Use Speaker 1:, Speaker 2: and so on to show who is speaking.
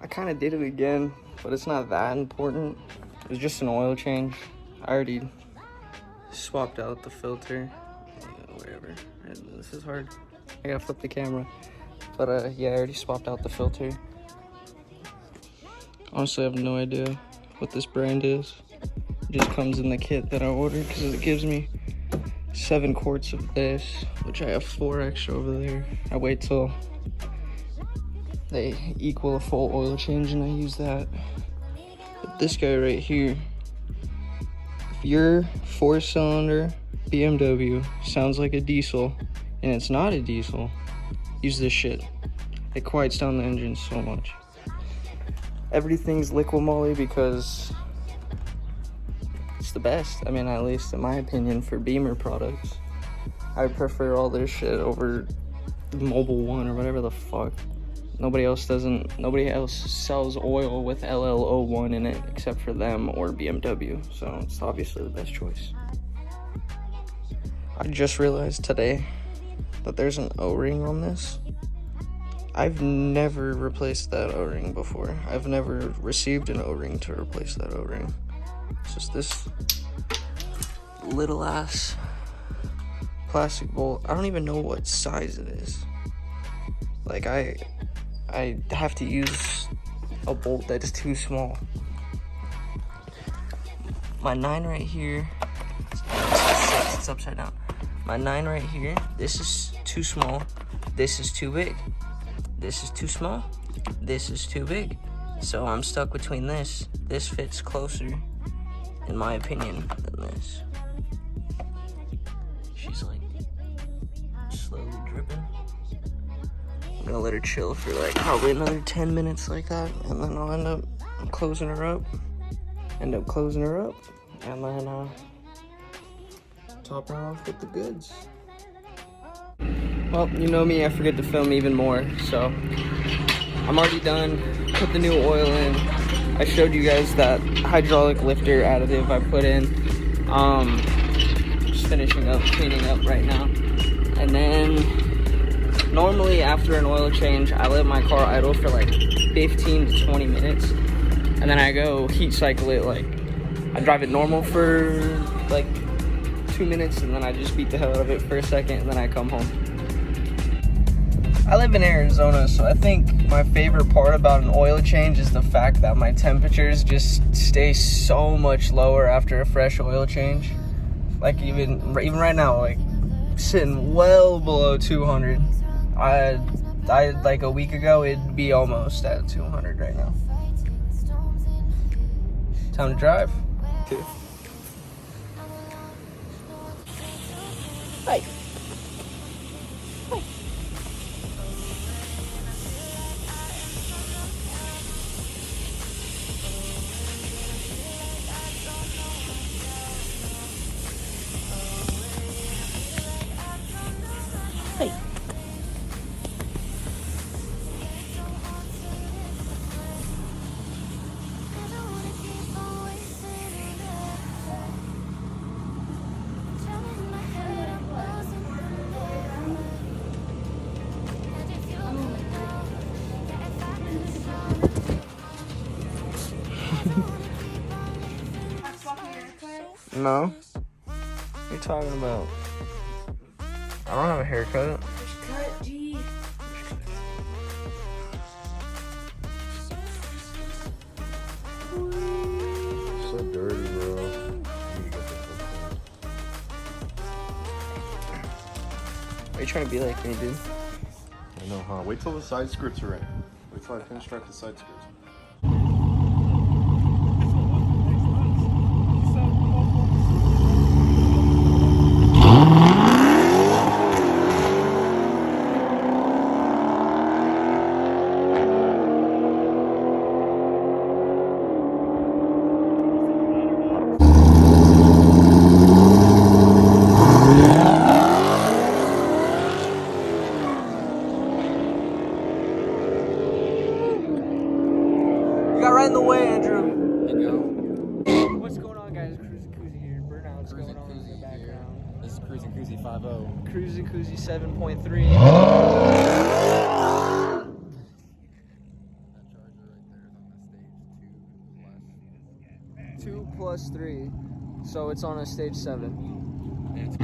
Speaker 1: I kind of did it again, but it's not that important. It was just an oil change. I already swapped out the filter. Wherever. This is hard. I gotta flip the camera. But yeah, I already swapped out the filter. Honestly, I have no idea what this brand is. It just comes in the kit that I ordered because it gives me 7 quarts of this, which I have 4 extra over there. I wait till they equal a full oil change and I use that. But this guy right here, if your 4-cylinder BMW sounds like a diesel and it's not a diesel, use this shit. It quiets down the engine so much. Everything's liquid moly because it's the best. I mean, at least in my opinion, for Beamer products. I prefer all this shit over Mobile One or whatever the fuck. Nobody else sells oil with LL01 in it except for them or BMW, so it's obviously the best choice. I just realized today that there's an O-ring on this. I've never replaced that O-ring before. I've never received an O-ring to replace that O-ring. It's just this little ass plastic bolt. I don't even know what size it is. Like I have to use a bolt that is too small. My 9 right here, it's upside down. My 9 right here, this is too small, this is too big. This is too small, this is too big. So I'm stuck between this. This fits closer, in my opinion, than this. She's like slowly dripping. I'm gonna let her chill for like probably another 10 minutes like that, and then I'll end up closing her up. And then top her off with the goods. Well, you know me, I forget to film even more, so I'm already done. Put the new oil in. I showed you guys that hydraulic lifter additive I put in. Just finishing up, cleaning up right now. And then normally after an oil change, I let my car idle for like 15 to 20 minutes. And then I go heat cycle it. Like, I drive it normal for like 2 minutes, and then I just beat the hell out of it for a second, and then I come home. I live in Arizona, so I think my favorite part about an oil change is the fact that my temperatures just stay so much lower after a fresh oil change. Like even right now, like sitting well below 200. I like a week ago, it'd be almost at 200 right now. Time to drive. Hi. Hi. Hey. No. What are you talking about? I don't have a haircut.
Speaker 2: Cut, G.
Speaker 3: So dirty, bro.
Speaker 1: Are you trying to be like me, dude?
Speaker 3: I know, huh? Wait till the side skirts are in. Wait till I pinstripe the side skirts.
Speaker 1: You got right in the way, Andrew. There you go. What's going on, guys? Cruising Koozie here. Burnout's going on in the background.
Speaker 3: This is Cruising Koozie 5.0.
Speaker 1: Cruising Koozie 7.3. 2 plus 3. So it's on a stage 7.
Speaker 2: It's